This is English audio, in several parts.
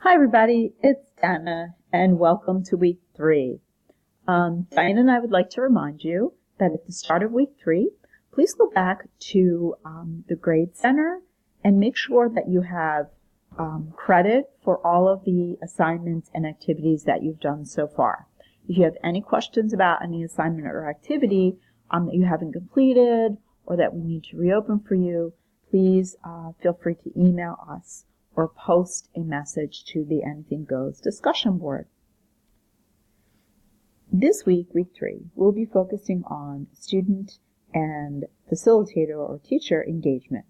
Hi everybody, it's Dana and welcome to week 3. Diane and I would like to remind you that at the start of week 3, please go back to the Grade Center and make sure that you have credit for all of the assignments and activities that you've done so far. If you have any questions about any assignment or activity that you haven't completed or that we need to reopen for you, please feel free to email us or post a message to the Anything Goes discussion board. This week, week 3, we'll be focusing on student and facilitator or teacher engagement.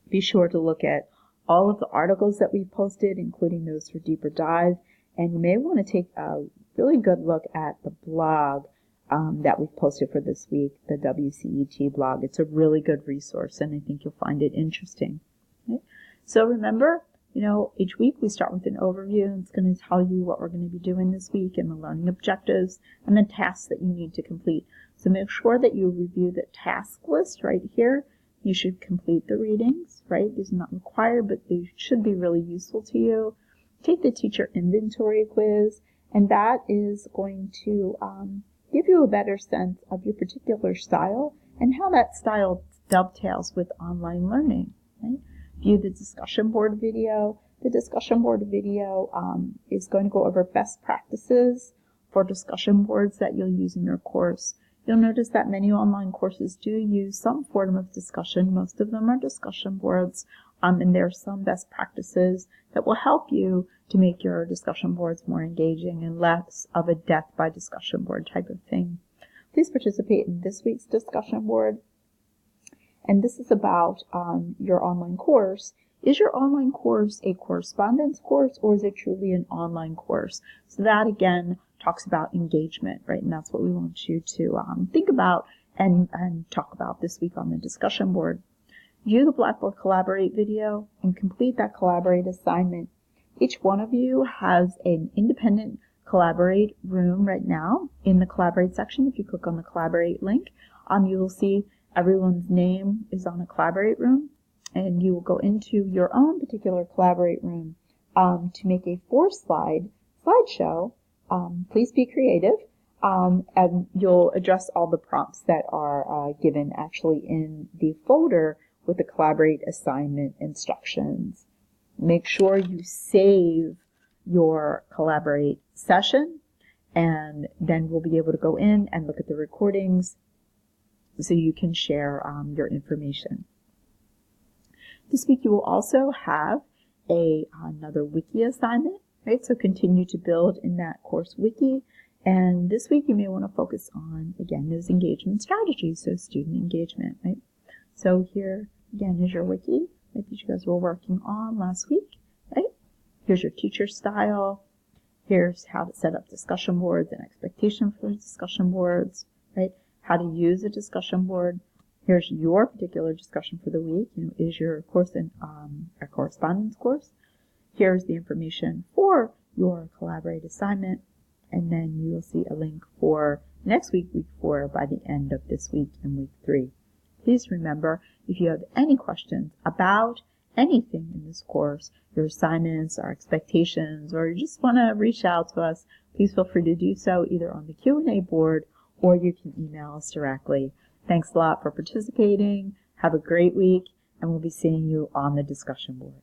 Be sure to look at all of the articles that we've posted, including those for deeper dive, and you may want to take a really good look at the blog that we've posted for this week, the WCET blog. It's a really good resource, and I think you'll find it interesting. Okay? So remember, each week we start with an overview, and it's going to tell you what we're going to be doing this week and the learning objectives and the tasks that you need to complete. So make sure that you review the task list right here. You should complete the readings, right? These are not required, but they should be really useful to you. Take the teacher inventory quiz, and that is going to give you a better sense of your particular style and how that style dovetails with online learning, right? View the discussion board video. The discussion board video is going to go over best practices for discussion boards that you'll use in your course. You'll notice that many online courses do use some form of discussion. Most of them are discussion boards, and there are some best practices that will help you to make your discussion boards more engaging and less of a death by discussion board type of thing. Please participate in this week's discussion board. And this is about your online course. Is your online course a correspondence course, or is it truly an online course? So that, again, talks about engagement, right? And that's what we want you to think about and talk about this week on the discussion board. View the Blackboard Collaborate video and complete that Collaborate assignment. Each one of you has an independent Collaborate room right now in the Collaborate section. If you click on the Collaborate link, you will see everyone's name is on a Collaborate room, and you will go into your own particular Collaborate room to make a 4-slideshow. Please be creative, and you'll address all the prompts that are given actually in the folder with the Collaborate assignment instructions. Make sure you save your Collaborate session, and then we'll be able to go in and look at the recordings so you can share your information. This week you will also have another wiki assignment, right? So continue to build in that course wiki. And this week you may want to focus on, again, those engagement strategies, so student engagement, right? So here, again, is your wiki that you guys were working on last week, right? Here's your teacher style. Here's how to set up discussion boards and expectation for discussion boards, right? How to use a discussion board. Here's your particular discussion for the week. Is your course a correspondence course? Here's the information for your Collaborate assignment. And then you will see a link for next week, week 4, by the end of this week in week 3. Please remember, if you have any questions about anything in this course, your assignments, our expectations, or you just want to reach out to us, please feel free to do so either on the Q&A board or you can email us directly. Thanks a lot for participating. Have a great week, and we'll be seeing you on the discussion board.